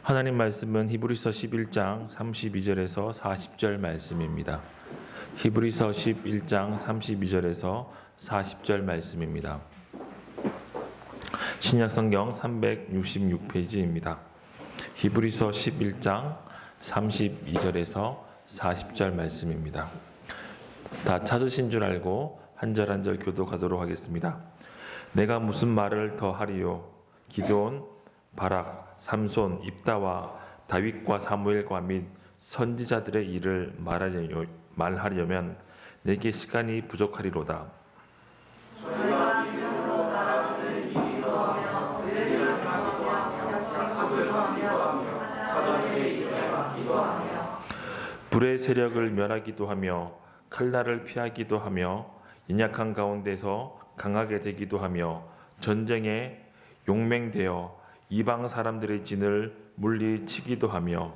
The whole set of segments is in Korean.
하나님 말씀은 히브리서 11장 32절에서 40절 말씀입니다. 히브리서 11장 32절에서 40절 말씀입니다. 신약성경 366페이지입니다. 히브리서 11장 32절에서 40절 말씀입니다. 다 찾으신 줄 알고 한 절 한 절 교독하도록 하겠습니다. 내가 무슨 말을 더 하리요? 기드온, 바락, 삼손, 입다와 다윗과 사무엘과 및 선지자들의 일을 말하려면 내게 시간이 부족하리로다. 불의 세력을 멸하기도 하며 칼날을 피하기도 하며 연약한 가운데서 강하게 되기도 하며 전쟁에 용맹되어 이방 사람들의 진을 물리치기도 하며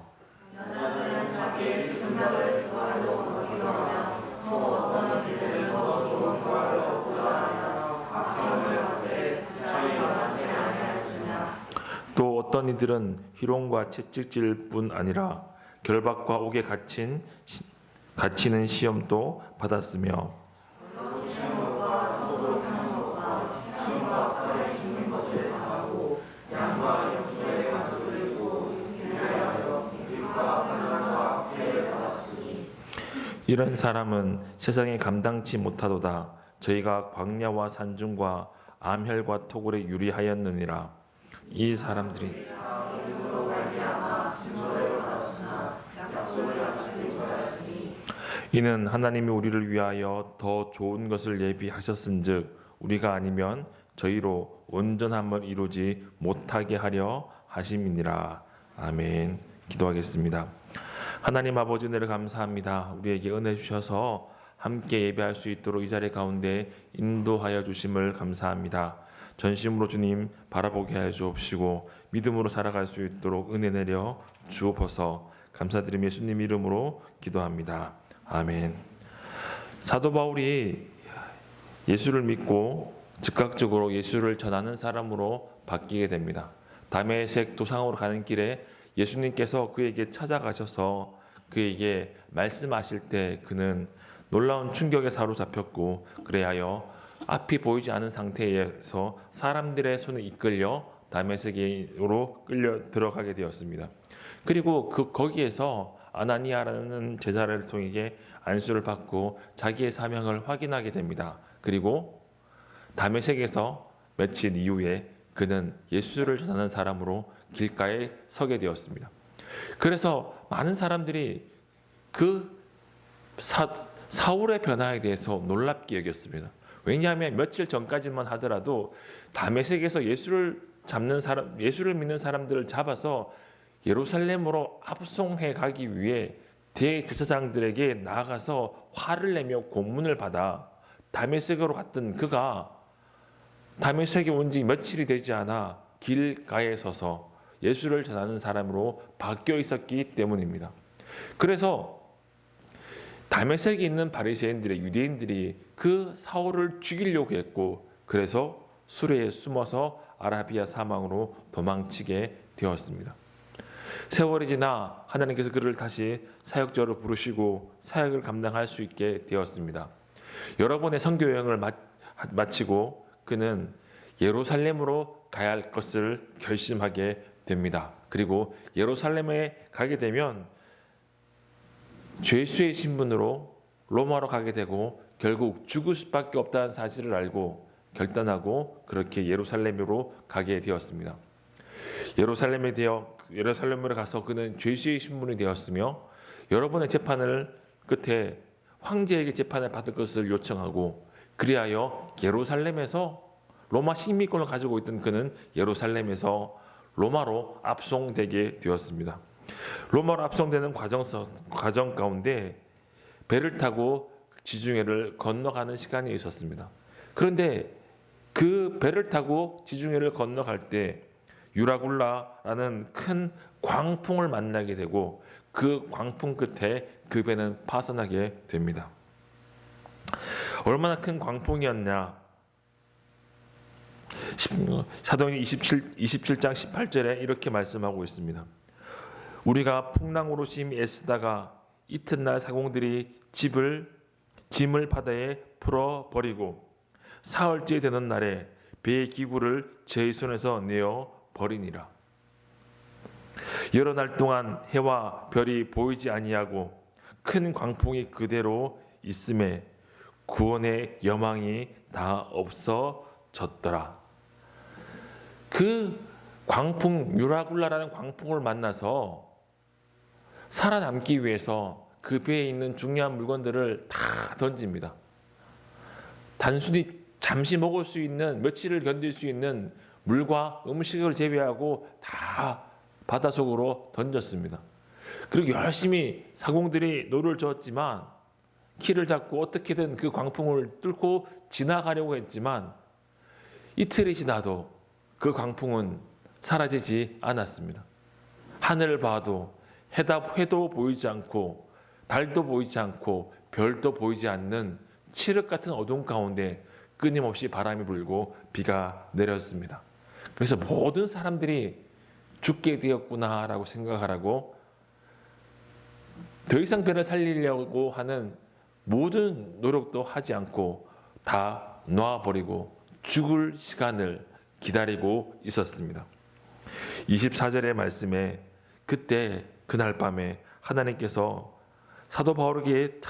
또 어떤 이들은 희롱과 채찍질 뿐 아니라 결박과 옥에 갇히는 시험도 받았으며 이런 사람은 세상에 감당치 못하도다. 저희가 광야와 산중과 암혈과 토굴에 유리하였느니라. 이 사람들이 이는 하나님이 우리를 위하여 더 좋은 것을 예비하셨은즉 우리가 아니면 저희로 온전함을 이루지 못하게 하려 하심이니라. 아멘. 기도하겠습니다. 하나님 아버지, 은혜를 감사합니다. 우리에게 은혜 주셔서 함께 예배할 수 있도록 이 자리 가운데 인도하여 주심을 감사합니다. 전심으로 주님 바라보게 하여 주옵시고 믿음으로 살아갈 수 있도록 은혜 내려 주옵소서. 감사드리며 예수님 이름으로 기도합니다. 아멘. 사도 바울이 예수를 믿고 즉각적으로 예수를 전하는 사람으로 바뀌게 됩니다. 다메섹 도상으로 가는 길에 예수님께서 그에게 찾아가셔서 그에게 말씀하실 때 그는 놀라운 충격에 사로잡혔고 그래하여 앞이 보이지 않은 상태에서 사람들의 손에 이끌려 다메섹으로 끌려 들어가게 되었습니다. 그리고 거기에서 아나니아라는 제자를 통해 안수를 받고 자기의 사명을 확인하게 됩니다. 그리고 다메섹에서 며칠 이후에 그는 예수를 전하는 사람으로 길가에 서게 되었습니다. 그래서 많은 사람들이 그 사울의 변화에 대해서 놀랍게 여겼습니다. 왜냐하면 며칠 전까지만 하더라도 다메섹에서 예수를 믿는 사람들을 잡아서 예루살렘으로 압송해 가기 위해 대제사장들에게 나아가서 화를 내며 고문을 받아 다메섹으로 갔던 그가 다메섹에 온 지 며칠이 되지 않아 길가에 서서 예수를 전하는 사람으로 바뀌어 있었기 때문입니다. 그래서 다메섹에 있는 바리새인들의 유대인들이 그 사울을 죽이려고 했고 그래서 수레에 숨어서 아라비아 사망으로 도망치게 되었습니다. 세월이 지나 하나님께서 그를 다시 사역자로 부르시고 사역을 감당할 수 있게 되었습니다. 여러 번의 선교 여행을 마치고 그는 예루살렘으로 가야 할 것을 결심하게 됩니다. 그리고 예루살렘에 가게 되면 죄수의 신분으로 로마로 가게 되고 결국 죽을 수밖에 없다는 사실을 알고 결단하고 그렇게 예루살렘으로 가게 되었습니다. 예루살렘으로 가서 그는 죄수의 신분이 되었으며 여러 번의 재판을 끝에 황제에게 재판을 받을 것을 요청하고 그리하여 예루살렘에서 로마 식민권을 가지고 있던 그는 예루살렘에서 로마로 압송되게 되었습니다. 로마로 압송되는 과정 가운데 배를 타고 지중해를 건너가는 시간이 있었습니다. 그런데 그 배를 타고 지중해를 건너갈 때 유라굴라라는 큰 광풍을 만나게 되고 그 광풍 끝에 그 배는 파손하게 됩니다. 얼마나 큰 광풍이었냐? 사도행전 27장 18절에 이렇게 말씀하고 있습니다. 우리가 풍랑으로 심히 애쓰다가 이튿날 사공들이 짐을 바다에 풀어버리고 사흘째 되는 날에 배의 기구를 저희 손에서 내어 버리니라. 여러 날 동안 해와 별이 보이지 아니하고 큰 광풍이 그대로 있음에 구원의 여망이 다 없어졌더라. 그 광풍, 유라굴라라는 광풍을 만나서 살아남기 위해서 그 배에 있는 중요한 물건들을 다 던집니다. 단순히 잠시 먹을 수 있는, 며칠을 견딜 수 있는 물과 음식을 제외하고 다 바닷속으로 던졌습니다. 그리고 열심히 사공들이 노를 저었지만 키를 잡고 어떻게든 그 광풍을 뚫고 지나가려고 했지만 이틀이 지나도 그 광풍은 사라지지 않았습니다. 하늘을 봐도 해도 보이지 않고 달도 보이지 않고 별도 보이지 않는 칠흑 같은 어둠 가운데 끊임없이 바람이 불고 비가 내렸습니다. 그래서 모든 사람들이 죽게 되었구나라고 생각하라고 더 이상 배를 살리려고 하는 모든 노력도 하지 않고 다 놔버리고 죽을 시간을 기다리고 있었습니다. 24절의 말씀에 그때 그날 밤에 하나님께서 사도 바울에게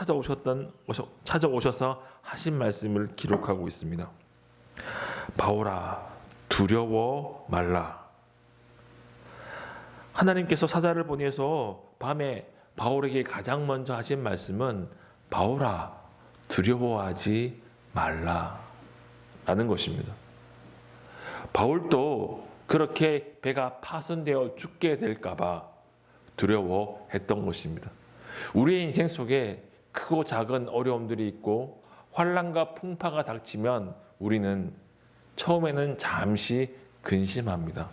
찾아오셔서 하신 말씀을 기록하고 있습니다. 바울아, 두려워 말라. 하나님께서 사자를 보내서 밤에 바울에게 가장 먼저 하신 말씀은 바울아, 두려워하지 말라 라는 것입니다. 바울도 그렇게 배가 파손되어 죽게 될까 봐 두려워했던 것입니다. 우리의 인생 속에 크고 작은 어려움들이 있고 환난과 풍파가 닥치면 우리는 처음에는 잠시 근심합니다.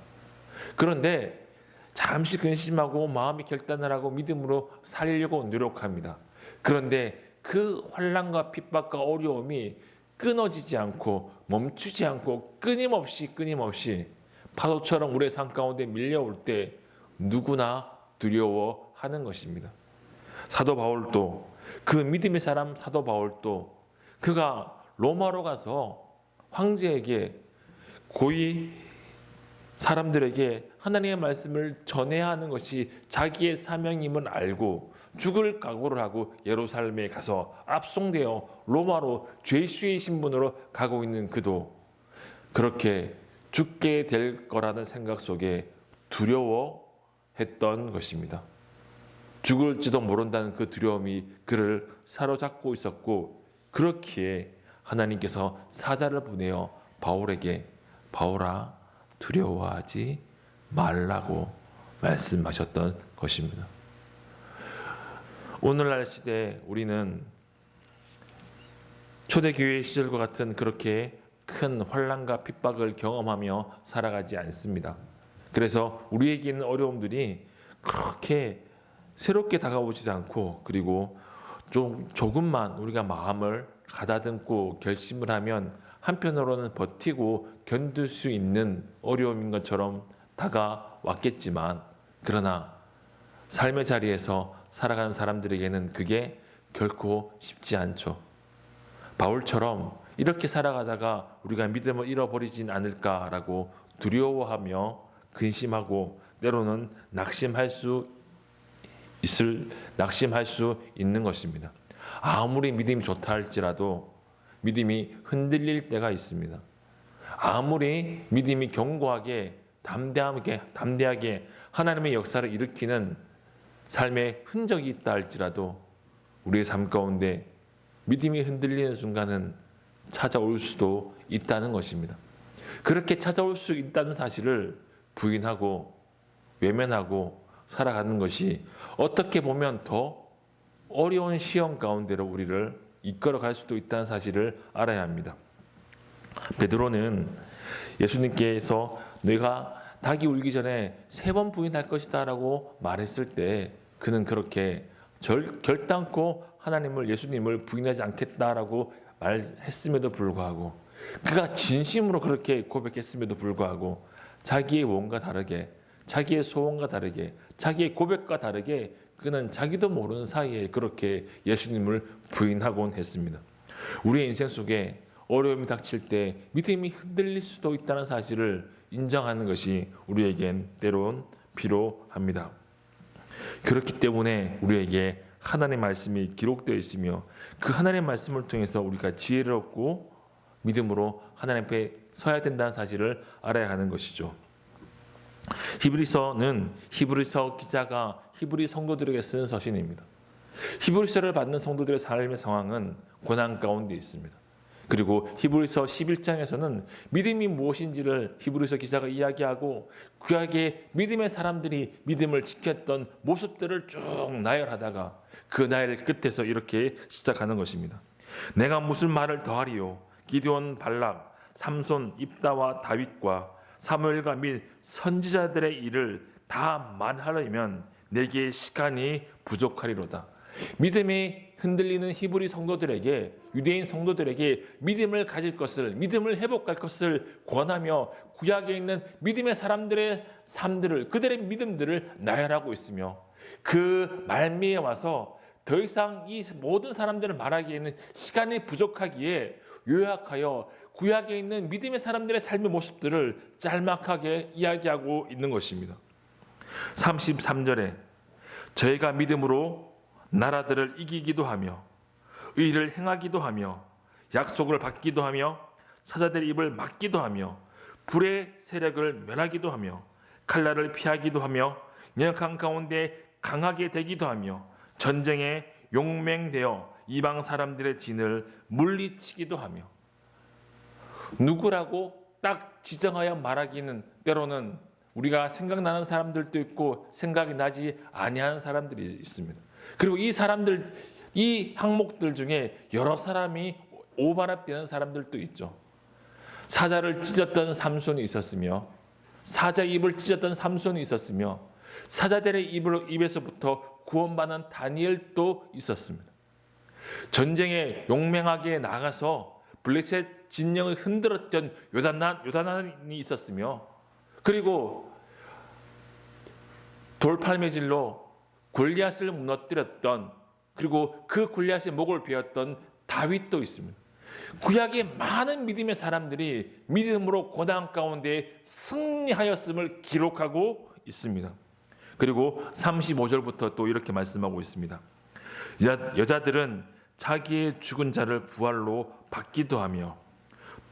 그런데 잠시 근심하고 마음이 결단을 하고 믿음으로 살려고 노력합니다. 그런데 그 환난과 핍박과 어려움이 끊어지지 않고 멈추지 않고 끊임없이 파도처럼 우리의 삶 가운데 밀려올 때 누구나 두려워하는 것입니다. 사도 바울도 그 믿음의 사람 사도 바울도 그가 로마로 가서 황제에게 고위 사람들에게 하나님의 말씀을 전해야 하는 것이 자기의 사명임을 알고 죽을 각오를 하고 예루살렘에 가서 압송되어 로마로 죄수의 신분으로 가고 있는 그도 그렇게 죽게 될 거라는 생각 속에 두려워했던 것입니다. 죽을지도 모른다는 그 두려움이 그를 사로잡고 있었고 그렇기에 하나님께서 사자를 보내어 바울에게 바울아 두려워하지 말라고 말씀하셨던 것입니다. 오늘날 시대에 우리는 초대교회 시절과 같은 그렇게 큰 환난과 핍박을 경험하며 살아가지 않습니다. 그래서 우리에게 있는 어려움들이 그렇게 새롭게 다가오지 않고 그리고 조금만 우리가 마음을 가다듬고 결심을 하면 한편으로는 버티고 견딜 수 있는 어려움인 것처럼 다가왔겠지만 그러나 삶의 자리에서 살아가는 사람들에게는 그게 결코 쉽지 않죠. 바울처럼 이렇게 살아가다가 우리가 믿음을 잃어버리진 않을까라고 두려워하며 근심하고 때로는 낙심할 수 있는 것입니다. 아무리 믿음이 좋다 할지라도 믿음이 흔들릴 때가 있습니다. 아무리 믿음이 견고하게 담대하게 하나님의 역사를 일으키는 삶의 흔적이 있다 할지라도 우리의 삶 가운데 믿음이 흔들리는 순간은 찾아올 수도 있다는 것입니다. 그렇게 찾아올 수 있다는 사실을 부인하고 외면하고 살아가는 것이 어떻게 보면 더 어려운 시험 가운데로 우리를 이끌어갈 수도 있다는 사실을 알아야 합니다. 베드로는 예수님께서 내가 닭이 울기 전에 3번 부인할 것이다 라고 말했을 때 그는 그렇게 결단코 예수님을 부인하지 않겠다라고 말했음에도 불구하고 그가 진심으로 그렇게 고백했음에도 불구하고 자기의 몸과 다르게 자기의 소원과 다르게, 자기의 고백과 다르게 그는 자기도 모르는 사이에 그렇게 예수님을 부인하곤 했습니다. 우리의 인생 속에 어려움이 닥칠 때 믿음이 흔들릴 수도 있다는 사실을 인정하는 것이 우리에겐 때론 필요합니다. 그렇기 때문에 우리에게 하나님의 말씀이 기록되어 있으며 그 하나님의 말씀을 통해서 우리가 지혜를 얻고 믿음으로 하나님 앞에 서야 된다는 사실을 알아야 하는 것이죠. 히브리서는 히브리서 기자가 히브리 성도들에게 쓴 서신입니다. 히브리서를 받는 성도들의 삶의 상황은 고난 가운데 있습니다. 그리고 히브리서 11장에서는 믿음이 무엇인지를 히브리서 기자가 이야기하고 구약의 믿음의 사람들이 믿음을 지켰던 모습들을 쭉 나열하다가 그 나열 끝에서 이렇게 시작하는 것입니다. 내가 무슨 말을 더하리요? 기드온, 발락, 삼손, 입다와 다윗과 사무엘과 및 선지자들의 일을 다 말하려면 내게 시간이 부족하리로다. 믿음이 흔들리는 히브리 성도들에게, 유대인 성도들에게 믿음을 가질 것을, 믿음을 회복할 것을 권하며 구약에 있는 믿음의 사람들의 삶들을, 그들의 믿음들을 나열하고 있으며 그 말미에 와서 더 이상 이 모든 사람들을 말하기에는 시간이 부족하기에 요약하여 구약에 있는 믿음의 사람들의 삶의 모습들을 짤막하게 이야기하고 있는 것입니다. 33절에 저희가 믿음으로 나라들을 이기기도 하며 의를 행하기도 하며 약속을 받기도 하며 사자들의 입을 막기도 하며 불의 세력을 멸하기도 하며 칼날을 피하기도 하며 연약한 가운데 강하게 되기도 하며 전쟁에 용맹되어 이방 사람들의 진을 물리치기도 하며 누구라고 딱 지정하여 말하기는 때로는 우리가 생각나는 사람들도 있고 생각이 나지 아니하는 사람들이 있습니다. 그리고 이 사람들, 이 항목들 중에 여러 사람이 오버랩되는 사람들도 있죠. 사자를 찢었던 삼손이 있었으며 사자 입을 찢었던 삼손이 있었으며 사자들의 입에서부터 구원받는 다니엘도 있었습니다. 전쟁에 용맹하게 나가서 블레셋 진영을 흔들었던 요단이 있었으며 그리고 돌팔매질로 골리앗을 무너뜨렸던 그리고 그 골리앗의 목을 베었던 다윗도 있습니다. 구약의 많은 믿음의 사람들이 믿음으로 고난 가운데 승리하였음을 기록하고 있습니다. 그리고 35절부터 또 이렇게 말씀하고 있습니다. 여자들은 자기의 죽은 자를 부활로 받기도 하며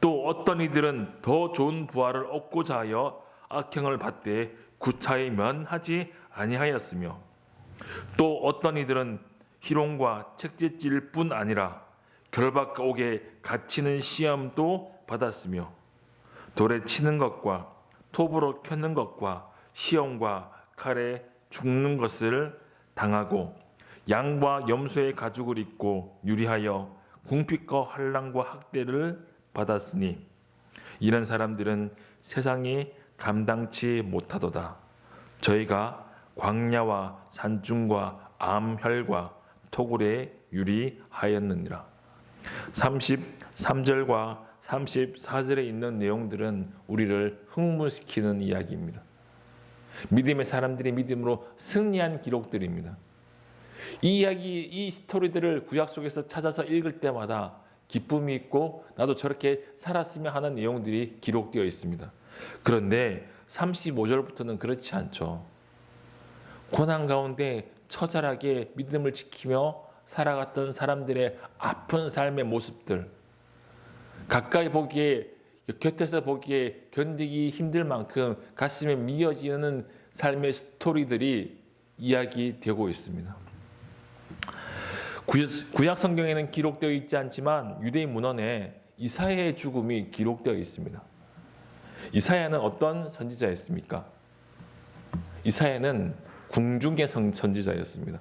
또 어떤 이들은 더 좋은 부활을 얻고자 하여 악행을 받되 구차히 면하지 아니하였으며 또 어떤 이들은 희롱과 책제질 뿐 아니라 결박과 옥에 갇히는 시험도 받았으며 돌에 치는 것과 톱으로 켜는 것과 시험과 칼에 죽는 것을 당하고 양과 염소의 가죽을 입고 유리하여 궁핍과 환난과 학대를 받았으니 이런 사람들은 세상이 감당치 못하도다. 저희가 광야와 산중과 암혈과 토굴에 유리하였느니라. 33절과 34절에 있는 내용들은 우리를 흥분시키는 이야기입니다. 믿음의 사람들이 믿음으로 승리한 기록들입니다. 이 이야기, 이 스토리들을 구약 속에서 찾아서 읽을 때마다 기쁨이 있고 나도 저렇게 살았으면 하는 내용들이 기록되어 있습니다. 그런데 35절부터는 그렇지 않죠. 고난 가운데 처절하게 믿음을 지키며 살아갔던 사람들의 아픈 삶의 모습들, 가까이 보기에, 곁에서 보기에 견디기 힘들 만큼 가슴에 미어지는 삶의 스토리들이 이야기되고 있습니다. 구약 성경에는 기록되어 있지 않지만 유대인 문헌에 이사야의 죽음이 기록되어 있습니다. 이사야는 어떤 선지자였습니까? 이사야는 궁중의 선지자였습니다.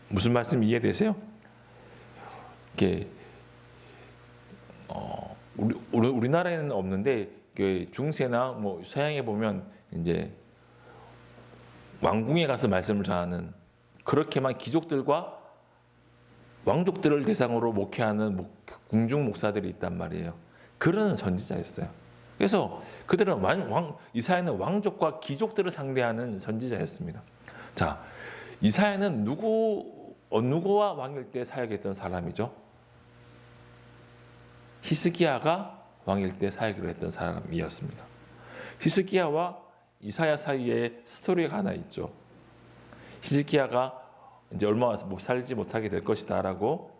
무슨 말씀 이해되세요? 이게 우리나라에는 없는데 중세나 뭐 서양에 보면 이제 왕궁에 가서 말씀을 전하는 그렇게만 귀족들과 왕족들을 대상으로 목회하는 궁중 목사들이 있단 말이에요. 그런 선지자였어요. 그래서 그들은 이사야는 왕족과 귀족들을 상대하는 선지자였습니다. 자, 이사야는 누구와 왕일 때 사역했던 사람이죠? 히스기야가 왕일 때 사역을 했던 사람이었습니다. 히스기야와 이사야 사이에 스토리가 하나 있죠. 히스기야가 이제 얼마 살지 못하게 될 것이다라고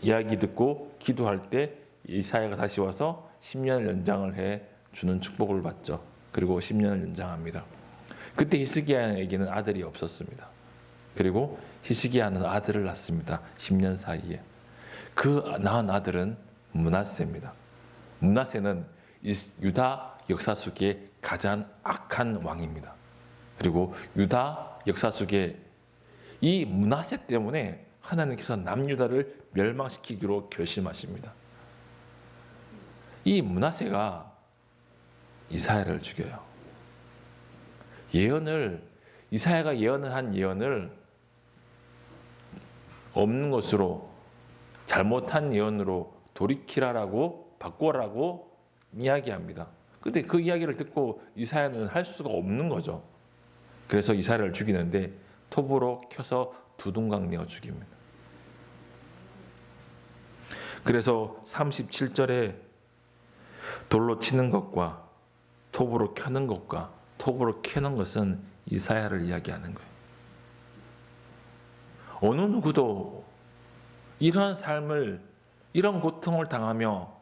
이야기 듣고 기도할 때 이사야가 다시 와서 10년을 연장을 해 주는 축복을 받죠. 그리고 10년을 연장합니다. 그때 히스기야에게는 아들이 없었습니다. 그리고 히스기야는 아들을 낳습니다. 10년 사이에. 그 낳은 아들은 므낫세입니다. 므낫세는 유다 역사 속에 가장 악한 왕입니다. 그리고 유다 역사 속에 이 므낫세 때문에 하나님께서 남유다를 멸망시키기로 결심하십니다. 이 므낫세가 이사야를 죽여요. 이사야가 예언을 한 예언을 없는 것으로, 잘못한 예언으로 돌이키라라고 바꿔라고 이야기합니다. 근데 그 이야기를 듣고 이사야는 할 수가 없는 거죠. 그래서 이사야를 죽이는데 톱으로 켜서 두둥강 내어 죽입니다. 그래서 37절에 돌로 치는 것과 톱으로 켜는 것과 톱으로 켜는 것은 이사야를 이야기하는 거예요. 어느 누구도 이런 삶을, 이런 고통을 당하며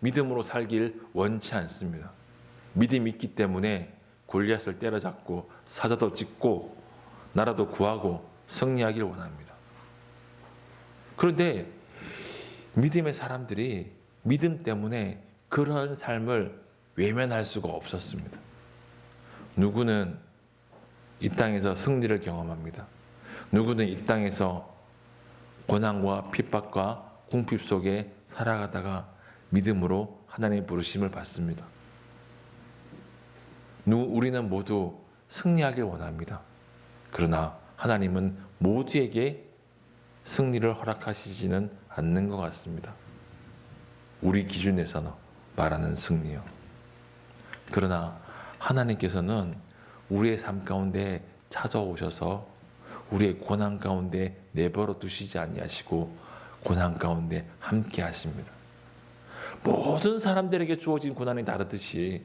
믿음으로 살길 원치 않습니다. 믿음이 있기 때문에 골리앗을 때려잡고 사자도 찢고 나라도 구하고 승리하길 원합니다. 그런데 믿음의 사람들이 믿음 때문에 그런 삶을 외면할 수가 없었습니다. 누구는 이 땅에서 승리를 경험합니다. 누구는 이 땅에서 고난과 핍박과 궁핍 속에 살아가다가 믿음으로 하나님의 부르심을 받습니다. 우리는 모두 승리하길 원합니다. 그러나 하나님은 모두에게 승리를 허락하시지는 않는 것 같습니다. 우리 기준에서는 말하는 승리요. 그러나 하나님께서는 우리의 삶 가운데 찾아오셔서 우리의 고난 가운데 내버려 두시지 아니하시고 고난 가운데 함께 하십니다. 모든 사람들에게 주어진 고난이 다르듯이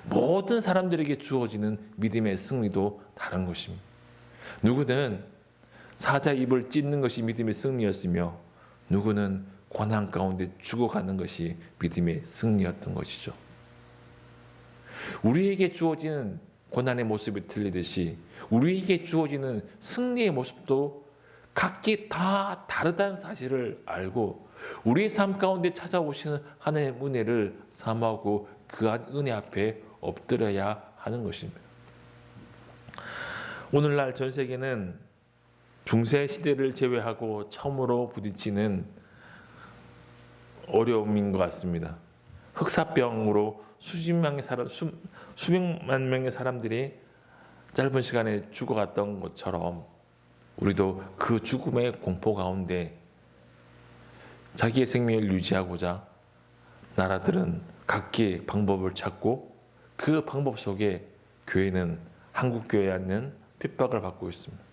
모든 사람들에게 주어지는 믿음의 승리도 다른 것입니다. 누구는 사자 입을 찢는 것이 믿음의 승리였으며 누구는 고난 가운데 죽어가는 것이 믿음의 승리였던 것이죠. 우리에게 주어지는 고난의 모습이 틀리듯이 우리에게 주어지는 승리의 모습도 각기 다 다르다는 사실을 알고 우리의 삶 가운데 찾아오시는 하나님의 은혜를 사모하고 그 은혜 앞에 엎드려야 하는 것입니다. 오늘날 전 세계는 중세 시대를 제외하고 처음으로 부딪히는 어려움인 것 같습니다. 흑사병으로 수백만 명의 사람들이 짧은 시간에 죽어갔던 것처럼 우리도 그 죽음의 공포 가운데 자기의 생명을 유지하고자 나라들은 각기 방법을 찾고 그 방법 속에 교회는 한국교회에 앉는 핍박을 받고 있습니다.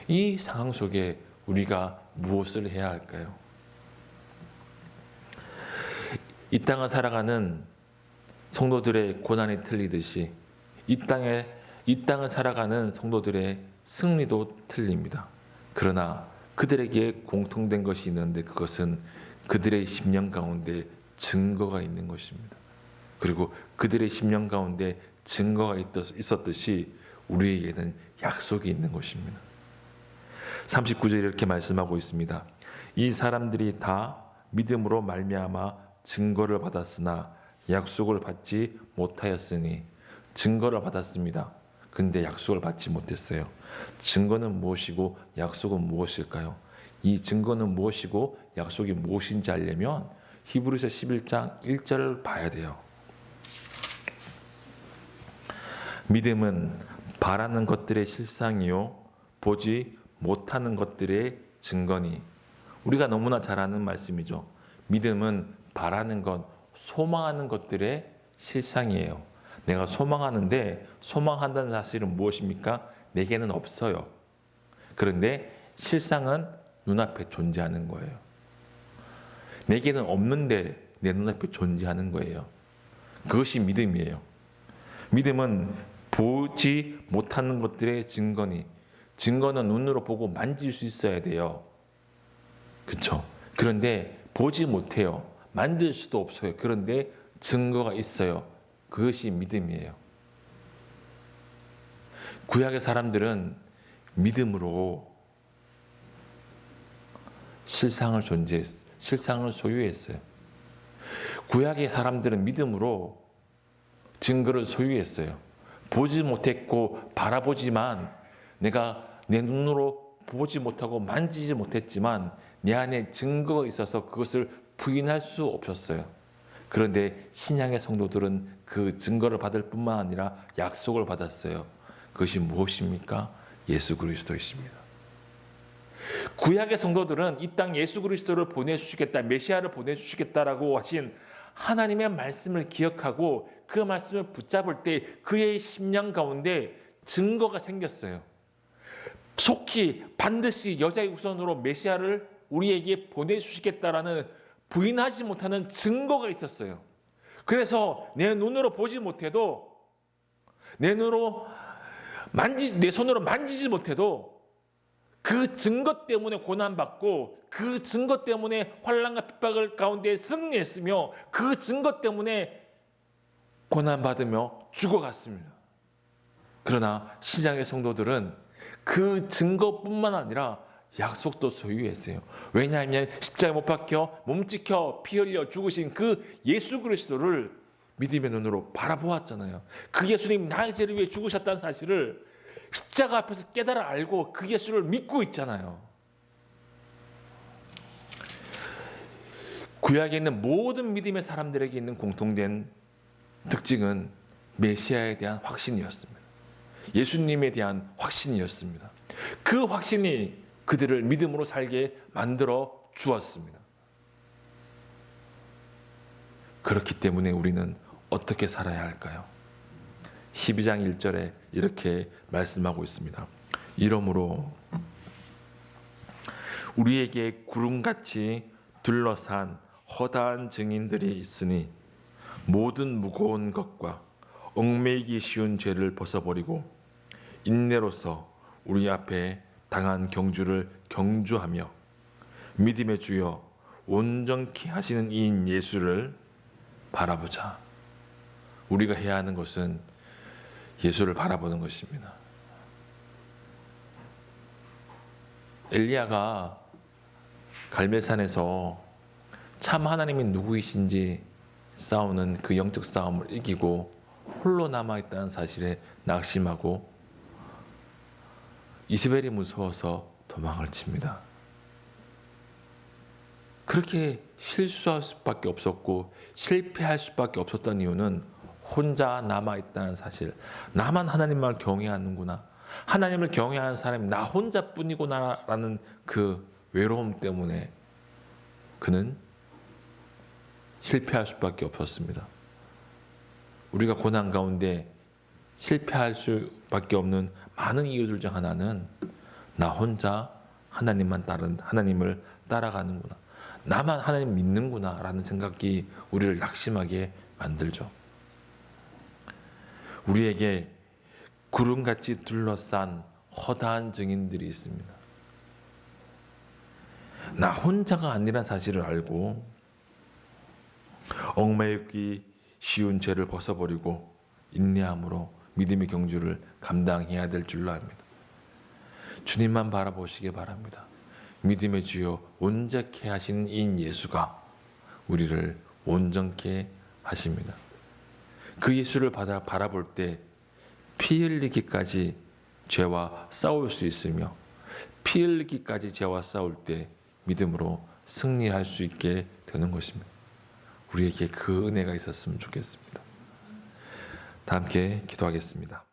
이 상황 속에 우리가 무엇을 해야 할까요? 이 땅을 살아가는 성도들의 고난이 틀리듯이 이 땅을 살아가는 성도들의 승리도 틀립니다. 그러나 그들에게 공통된 것이 있는데 그것은 그들의 심령 가운데 증거가 있는 것입니다. 그리고 그들의 심령 가운데 증거가 있었듯이 우리에게는 약속이 있는 것입니다. 39절에 이렇게 말씀하고 있습니다. 이 사람들이 다 믿음으로 말미암아 증거를 받았으나 약속을 받지 못하였으니. 증거를 받았습니다. 근데 약속을 받지 못했어요. 증거는 무엇이고 약속은 무엇일까요? 이 증거는 무엇이고 약속이 무엇인지 알려면 히브리서 11장 1절을 봐야 돼요. 믿음은 바라는 것들의 실상이요 보지 못하는 것들의 증거니. 우리가 너무나 잘 아는 말씀이죠. 믿음은 바라는 것, 소망하는 것들의 실상이에요. 내가 소망하는데 소망한다는 사실은 무엇입니까? 내게는 없어요. 그런데 실상은 눈앞에 존재하는 거예요. 내게는 없는데 내 눈앞에 존재하는 거예요. 그것이 믿음이에요. 믿음은 보지 못하는 것들의 증거니, 증거는 눈으로 보고 만질 수 있어야 돼요. 그렇죠? 그런데 보지 못해요. 만들 수도 없어요. 그런데 증거가 있어요. 그것이 믿음이에요. 구약의 사람들은 믿음으로 실상을 소유했어요. 구약의 사람들은 믿음으로 증거를 소유했어요. 보지 못했고 바라보지만 내가 내 눈으로 보지 못하고 만지지 못했지만 내 안에 증거가 있어서 그것을 부인할 수 없었어요. 그런데 신약의 성도들은 그 증거를 받을 뿐만 아니라 약속을 받았어요. 그것이 무엇입니까? 예수 그리스도이십니다. 구약의 성도들은 이 땅 예수 그리스도를 보내주시겠다, 메시아를 보내주시겠다라고 하신 하나님의 말씀을 기억하고 그 말씀을 붙잡을 때 그의 심령 가운데 증거가 생겼어요. 속히 반드시 여자의 후손으로 메시아를 우리에게 보내주시겠다라는 부인하지 못하는 증거가 있었어요. 그래서 내 눈으로 보지 못해도 내 손으로 만지지 못해도 그 증거 때문에 고난받고 그 증거 때문에 환난과 핍박을 가운데 승리했으며 그 증거 때문에 고난받으며 죽어갔습니다. 그러나 신약의 성도들은 그 증거뿐만 아니라 약속도 소유했어요. 왜냐하면 십자가에 못 박혀 몸찍혀 피 흘려 죽으신 그 예수 그리스도를 믿음의 눈으로 바라보았잖아요. 그 예수님 나의 죄를 위해 죽으셨다는 사실을 십자가 앞에서 깨달아 알고 그 예수를 믿고 있잖아요. 구약에 있는 모든 믿음의 사람들에게 있는 공통된 특징은 메시아에 대한 확신이었습니다. 예수님에 대한 확신이었습니다. 그 확신이 그들을 믿음으로 살게 만들어 주었습니다. 그렇기 때문에 우리는 어떻게 살아야 할까요? 12장 1절에 이렇게 말씀하고 있습니다. 이러므로 우리에게 구름같이 둘러싼 허다한 증인들이 있으니 모든 무거운 것과 얽매이기 쉬운 죄를 벗어버리고 인내로서 우리 앞에 당한 경주를 경주하며 믿음의 주여 온전케 하시는 이인 예수를 바라보자. 우리가 해야 하는 것은 예수를 바라보는 것입니다. 엘리야가 갈멜산에서 참 하나님이 누구이신지 싸우는 그 영적 싸움을 이기고 홀로 남아있다는 사실에 낙심하고 이세벨이 무서워서 도망을 칩니다. 그렇게 실수할 수밖에 없었고 실패할 수밖에 없었던 이유는 혼자 남아있다는 사실. 나만 하나님만 경외하는구나. 하나님을 경외하는 사람이 나 혼자뿐이구나라는 그 외로움 때문에 그는 실패할 수밖에 없었습니다. 우리가 고난 가운데 실패할 수밖에 없는 많은 이유들 중 하나는 나 혼자 하나님을 따라가는구나. 나만 하나님 믿는구나 라는 생각이 우리를 낙심하게 만들죠. 우리에게 구름같이 둘러싼 허다한 증인들이 있습니다. 나 혼자가 아니란 사실을 알고 얽매이기 쉬운 죄를 벗어버리고 인내함으로 믿음의 경주를 감당해야 될 줄로 압니다. 주님만 바라보시기 바랍니다. 믿음의 주여 온전케 하시는 이인 예수가 우리를 온전케 하십니다. 그 예수를 바라볼 때 피 흘리기까지 죄와 싸울 수 있으며 피 흘리기까지 죄와 싸울 때 믿음으로 승리할 수 있게 되는 것입니다. 우리에게 그 은혜가 있었으면 좋겠습니다. 다 함께 기도하겠습니다.